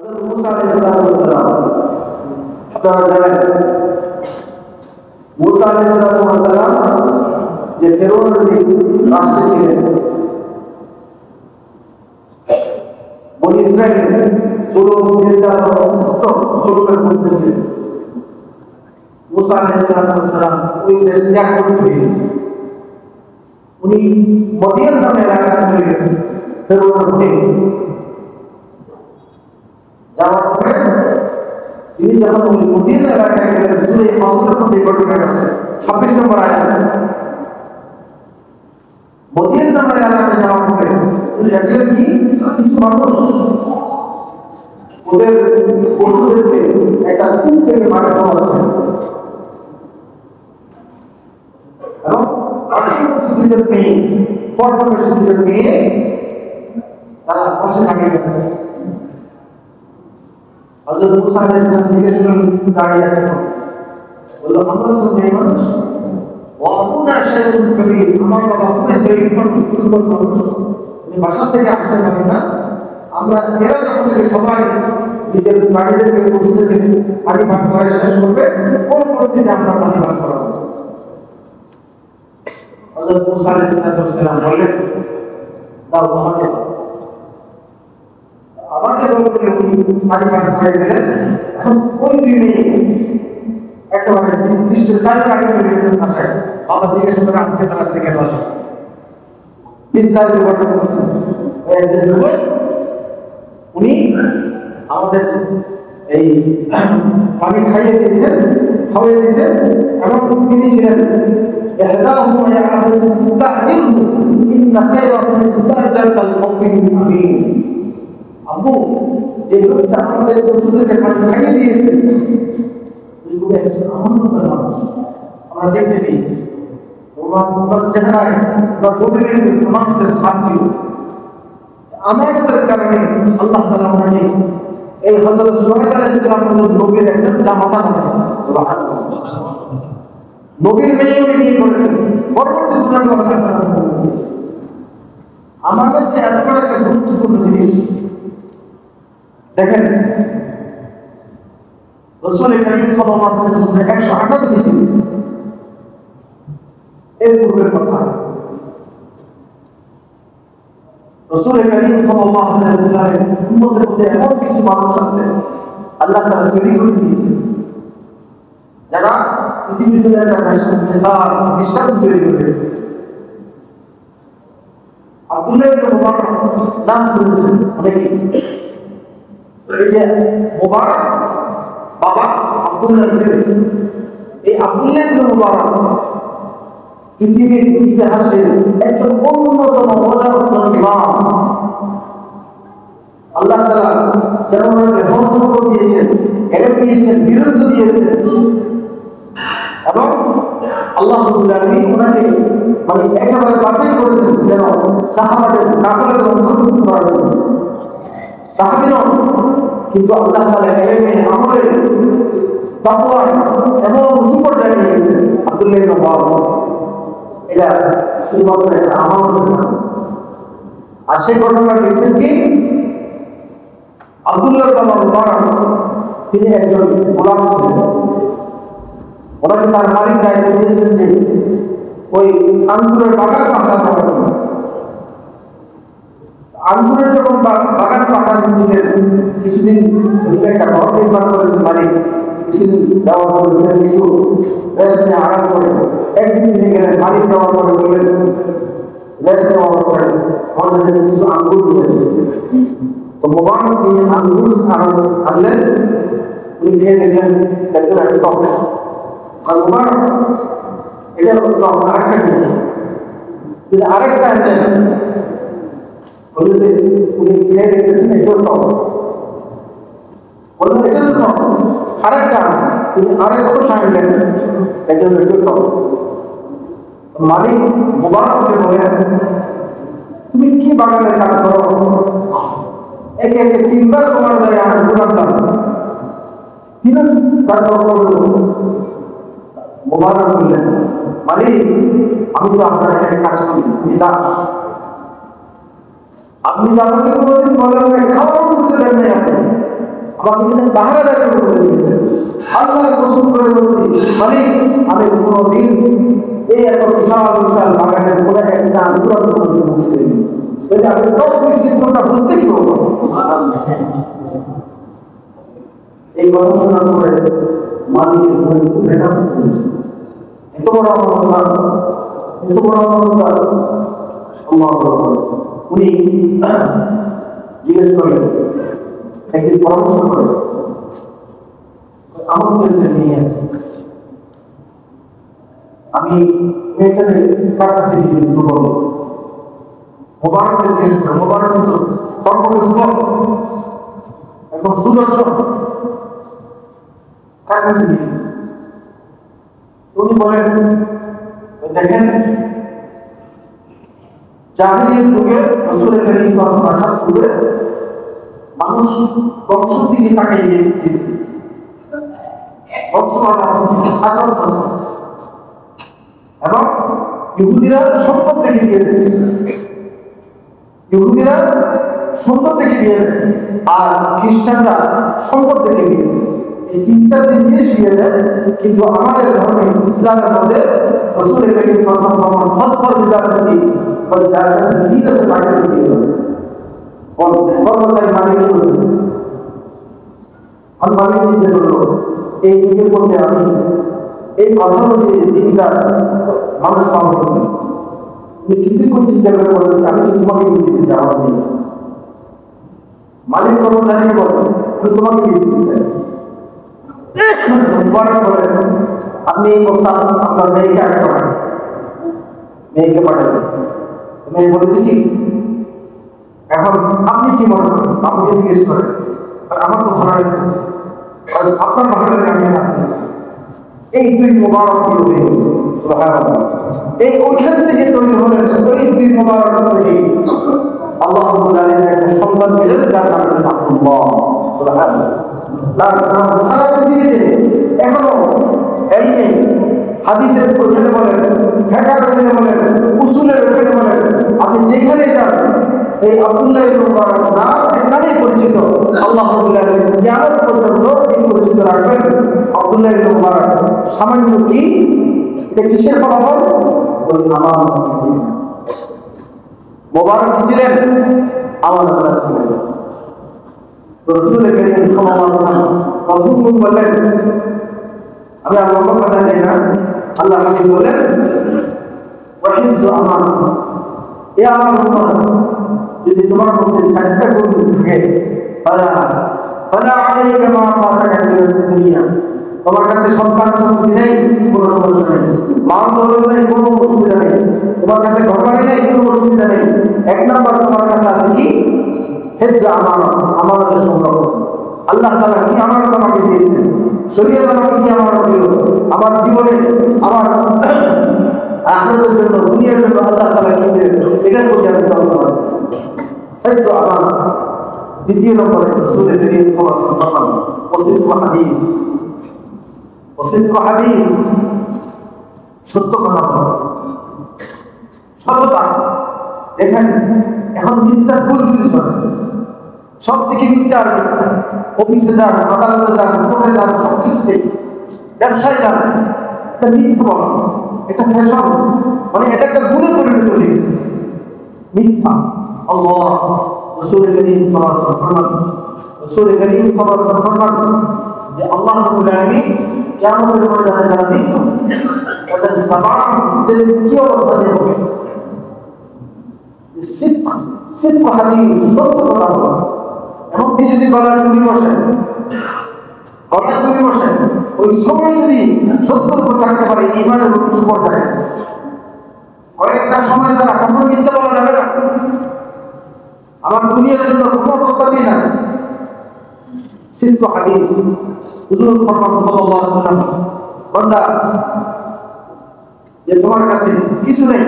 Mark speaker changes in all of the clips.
Speaker 1: হযরত মুসা আলাইহিস সালাম আপনারা জানেন মুসা আলাইহিস সালাম যে ফেরাউনের রাষ্ট্রে ছিলেন বনি ইসরাইল জুলুম জুলুমের মধ্যে ছিলেন। মুসা আলাইহিস সালাম ওই দেশ ত্যাগ করতে হয়েছে। উনি মদিয়ান নামে এলাকাতে চলে গেছেন ফেরাউনের ভয়ে। যাওয়ার পরে তিনি যখন ওই মদিয়ান এলাকায় গেলেন, সূরা কাসাসের মধ্যে ঘটনা আছে 26 নম্বর আয়াত। মদিয়ান নামের এলাকাতে যাওয়ার পরে দেখলেন কি কিছু মানুষ ওদের পশুদেরকে একটা কূপ থেকে পানি খাওয়াচ্ছে এবং পার্শ্ববর্তী দুজন মেয়ে পরপরবেশী দুজন মেয়ে তারা পাশে দাঁড়িয়ে গেছে। হযরত মুসা আলাইহিস সালাম জিজ্ঞেস করলেন দাঁড়িয়ে আছে, বলল আমরা তো মেয়ে মানুষ, ওয়াকুনা শাইউন কবীর, আমার বাবা খুবই জয়ীফ মানুষ, দুর্বল মানুষ, উনি বাসা থেকে আসেন না। আমরা এরা যখন থেকে সবাই নিজের বাড়িদেরকে পশুদেরকে পানি পান করে শেষ করবে, পরবর্তীতে আমরা পানি পান করাবো। হযরত মুসা আলাইহিস সালাম বললেন দাও আমাকে বলতে উনি পানি পান করে দিলেন। এখন ওই দুই মেয়ে একেবারে নির্দিষ্ট টাইম আগে চলে গেছেন বাসায়। বাবা জিজ্ঞেস করে আজকে তারা থেকে বসে বিস্তারিত ঘটনা বলছেন। উনি আমাদের এই পানি খাইয়ে দিয়েছেন, খাওয়াই দিয়েছেন এবং তিনি ছিলেন আব্বু যে লোকটা আমাদের পশুদেরকে পানি খাইয়ে দিয়েছে আমরা দেখতে পেয়েছি, ওনার চেহারায় আমাদের ছাপ ছিল। আমাদের কারণে আল্লাহ তাআলা ওনাকে এই হযরত শুআয়ব আলাইহিস সালাম নবীর একজন জামাতা বানিয়েছেন। সুবহানাল্লাহ, নবীর মেয়ে উনি বিয়ে করেছেন। পরবর্তী দুনিয়ার কথা আমাদের কাছে এত বড় একটা গুরুত্বপূর্ণ জিনিস দেখেন, রাসূল করিম সাল্লাল্লাহু আলাইহি ওয়াসাল্লাম 128 নীতি এর পূর্বের কথা। রাসূল করিম সাল্লাল্লাহু আলাইহি ওয়াসাল্লামের উম্মতের মধ্যে এমন কিছু মানুষ আছে আল্লাহ তাআলা তৈরি করে দিয়েছেন যারা পৃথিবীর জন্য একটা মিসাল দৃষ্টান্ত তৈরি করে দিয়েছে। আব্দুল্লাহ ইবনে মুবারক নাম শুনেছেন অনেকে। এই যে মুবারক বাবা আব্দুল্লাহ ছিলেন, এই আব্দুল্লাহ ইবনে মুবারক পৃথিবীর ইতিহাসের একজন অন্যতম মজার ইমাম। আল্লাহ তাআলা যেমন ওনাকে ধন সম্পদ দিয়েছেন, এলেম দিয়েছেন, বীরত্ব দিয়েছেন এবং আল্লাহ রাব্বুল আলামিন ওনাকে মানে একেবারে বাছাই করেছেন যেন সাহাবাদের কাফেলার অন্তর্ভুক্ত করার জন্য। সাহাবী নন, কিন্তু আল্লাহ তাআলা এলেমে আমলে তাকওয়া এমন উঁচু পর্যায়ে নিয়ে গেছেন আব্দুল্লাহ ইবনে মুবারক। এটা শুধুমাত্র একটা আমানত না। আর সেই ঘটনা লিখছেন কি আব্দুল্লাহ বাবা মুবারক তিনি একজন গোলাম ছিলেন। ওনাকে তার মালিক দায়িত্ব দিয়েছেন যে ওই আঙ্গুরের বাগান পাহারা করার জন্য। আঙ্গুরের যখন বাগান পাহারা দিচ্ছিলেন, কিছুদিন একটা ঘর নির্মাণ করেছেন মালিক, কিছুদিন দেওয়ার পরে কিছু রেস্ট নিয়ে আরাম করে একদিন তিনি গেলেন, মালিক দেওয়ার পরে বললেন রেস্ট নেওয়া অবস্থায় আমাদের কিছু আঙ্গুর দিয়েছে। তো মোবারক তিনি আঙ্গুর আনলেন, উনি খেয়ে দেখলেন একজন একটা টক। আর মোবারক এটা আরেকটা জিনিস, তিনি আরেকটা আনলেন, বললেন যে উনি খেয়ে দেখতেছেন এটাও টক। বললেন এটা তো টক, আরেকটা তিনি আরেক খোসা আনলেন, একজন এটাও টক। মালিক মোবারককে বললেন তুমি কি বাগানের কাজ করো, একে একে 3 বার তোমার দ্বারা আমার গুণাম তিন তারপর মোবারক বললেন মালিক আমি তো আপনার এখানে কাজ করি, আপনি তো আমাকে কোনোদিন বলেন খাওয়ার করতে দেন নাই, আমাকে এখানে পাহারাদার করে দিয়েছেন। আল্লাহর কসম করে বলছি, মালিক আমি কোনোদিন এই এত বিশাল বিশাল বাগানের কোনো একটা আন্দোলন করতে মুক্তি দেয়নি। যদি আমি সব দৃষ্টিকোণটা বুঝতে কি হবো? এই কথা শোনার পরে মালিকের ঘরে ভেটা করেছে। এত বড় অবদান, এত বড় অবদান। উনি জিজ্ঞেস করেন, একদিন পরামর্শ করে আমার তো নিয়ে আসি, আমি মেয়েটাকে কার কাছে গিয়ে দুটো বলবো। মোবারককে জিজ্ঞেস করে, মোবারক কিন্তু সর্বকে যুবক এখন সুদর্শন, কার কাছে গিয়ে? উনি বলেন, দেখেন জাহিলিয়াত যুগে রাসূল করিম সাল্লাল্লাহু আলাইহি ওয়াসাল্লাম যুগে মানুষ বংশের দিকে তাকিয়ে যেত, বংশবাদ আছে, হাসান হাসান, এবং ইহুদিরা সম্পদ থেকে বিয়ে দেয়, ইহুদিরা সম্পদ থেকে বিয়ে দেয়, আর খ্রিস্টানরা সম্পদ থেকে বিয়ে দেয়। এই তিনটা দিন দিয়ে বিয়ে দেয়। কিন্তু আমাদের ধর্মে ইসলামের মধ্যে রাসূল করিম সাল্লাল্লাহু আলাইহি ওয়াসাল্লাম ফাসফার বিজাতি ওই যার কাছে দিন আছে তাকে বিয়ে দেয়। কর্মচারী মালিক বলেছে, আর মালিক চিন্তা করলো এই যুগের মধ্যে আমি এই কথা অনুযায়ী দিনটা মানুষ পাবো। তুমি কিছুক্ষণ চিন্তা করে বলেন, আমি তো তোমাকে বিয়ে দিতে চাই, আমার নেই। মালিক কর্মচারীকে বলে, আমি তোমাকে বিয়ে দিতে চাই। আপনি এই প্রস্তাব আপনার মেয়েকে আগে পাঠান, মেয়েকে পাঠাবেন। মেয়ে বলেছে কি, এখন আপনি কি মনে করেন? আমাকে জিজ্ঞেস করেন, আমার তো ভালো লেগেছে, আপনার ভালো লাগে আমি আসতেছি। এই দুই মোবারক বিয়ে, এই ওইখান থেকে তৈরি হলেন ওই দুই মোবারক তৈরি আল্লাহ রাব্বুল আলামিন একটা সন্তান দিলেন, যার নাম হলো আব্দুল্লাহ। সুবহানাল্লাহ। সারা পৃথিবীতে এখনো এই নেই। হাদিসের ওখানে বলেন, ফিকহের ওখানে বলেন, উসুলের ওখানে বলেন, আপনি যেখানে যান এই আব্দুল্লাহ ইবনে মুবারক নাম এখানেই পরিচিত। আল্লাহ রাব্বুল আলামিন কিয়ামত পর্যন্ত এই পরিচিত রাখবেন। আব্দুল্লাহ ইবনে মুবারক সামান্য কি, এটা কিসের ফলাফল? ওই আমার মুবারক কি ছিলেন? আমানত ছিলেন। রাসূল করিম সাল্লাল্লাহু আলাইহি ওয়াসাল্লাম প্রথম বললেন, আমি আল্লাহর কথা জানি না, আল্লাহ হাবিব বলেন ওয়াহিজু আমানত, এ আমার উম্মত, যদি তোমার মধ্যে চারটা গুণ থাকে, ফালা আলাইকা মা ফাতাকা ফিদ দুনিয়া, তোমার কাছে সন্তান সম্পত্তি নেই, কোনো সমস্যা নেই, মাল দৌলত নেই, কোনো অসুবিধা নেই, তোমার কাছে ঘরবাড়ি নেই, কোনো অসুবিধা নেই। এক নম্বর তোমার কাছে আছে কি? হিফজ আমানত, আমানতের সংরক্ষণ। আল্লাহ তাআলা কি আমানত আমাকে দিয়েছেন, শরীয়ত আমাকে কি আমানত দিল, আমার জীবনে আমার আখিরাতের জন্য, দুনিয়ার জন্য আল্লাহ তাআলা কি দিলেন, এটা প্রতি আমি তওবা করি। হিফজ আমানত। দ্বিতীয় নম্বরে রাসূল করিম সাল্লাল্লাহু আলাইহি ওয়াসাল্লাম ওয়াসিফ হাদিস, ওয়াসিফ হাদিস, সত্য কথা বলা, সততা। দেখেন এখন মিথ্যার ফুল যদি চলে, সব থেকে মিথ্যা আর মিথ্যা। অফিসে যান, আদালতে যান, কোর্টে যান, সব কিছুতেই, ব্যবসায় যান, একটা মিথ্যা বলা, এটা ফ্যাশন, মানে এটা একটা গুণে পরিণত হয়ে গেছে মিথ্যা। আল্লাহ রাসূল করিম সাল্লাল্লাহু আলাইহি ওয়াসাল্লাম, রাসূল করিম সাল্লাল্লাহু আলাইহি ওয়াসাল্লাম যে আল্লাহ রাব্বুল আলামিন কিয়ামতের ময়দানে যারা মৃত্যু তাদের জবান কি অবস্থা হবে? সিদ্ক হাদিস, সত্য কথা বলা। এমনকি যদি গলার চুরি বসেন, গলার চুরি বসেন, ওই সময় যদি সত্যর উপর থাকতে পারে, ঈমানের উপর উপর থাকে, কয়েকটা সময় ছাড়া কখনো মিথ্যা বলা যাবে না। আমার দুনিয়ার জন্য কোনো অবস্থা দিয়ে না। সিদ্ক হাদিস, হুজুর ফরমান সাল্লাল্লাহু আলাইহি ওয়াসাল্লাম, বান্দা যে তোমার কাছে কিছু নেই,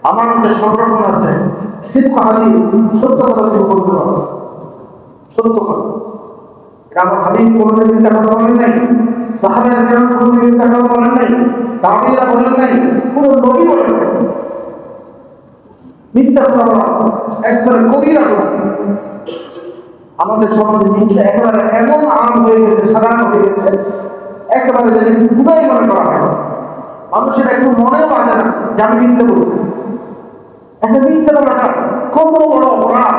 Speaker 1: আমার মধ্যে সংরক্ষণ আছে, সিদ্ক হাদিস, সত্য কথা তুমি বলতে পারো, সত্য কথা। এটা আমার হাবিব কোনদিন মিথ্যা কথা বলেন নাই, সাহাবায়ে কেরাম কোনদিন মিথ্যা কথা বলেন নাই, তাবিঈরা বলেন নাই, কোন নবী বলেন নাই। মিথ্যা কথা বলা একবারে কবিরা গুনাহ। আমাদের সমাজে মিথ্যা একেবারে এমন আম হয়ে গেছে, সাধারণ হয়ে গেছে, একেবারে যেন খুদাই মনে করা হয়। মানুষের একটু মনেও আসে না যে আমি মিথ্যা বলছি। একটা মিথ্যা বলাটা কত বড় অপরাধ।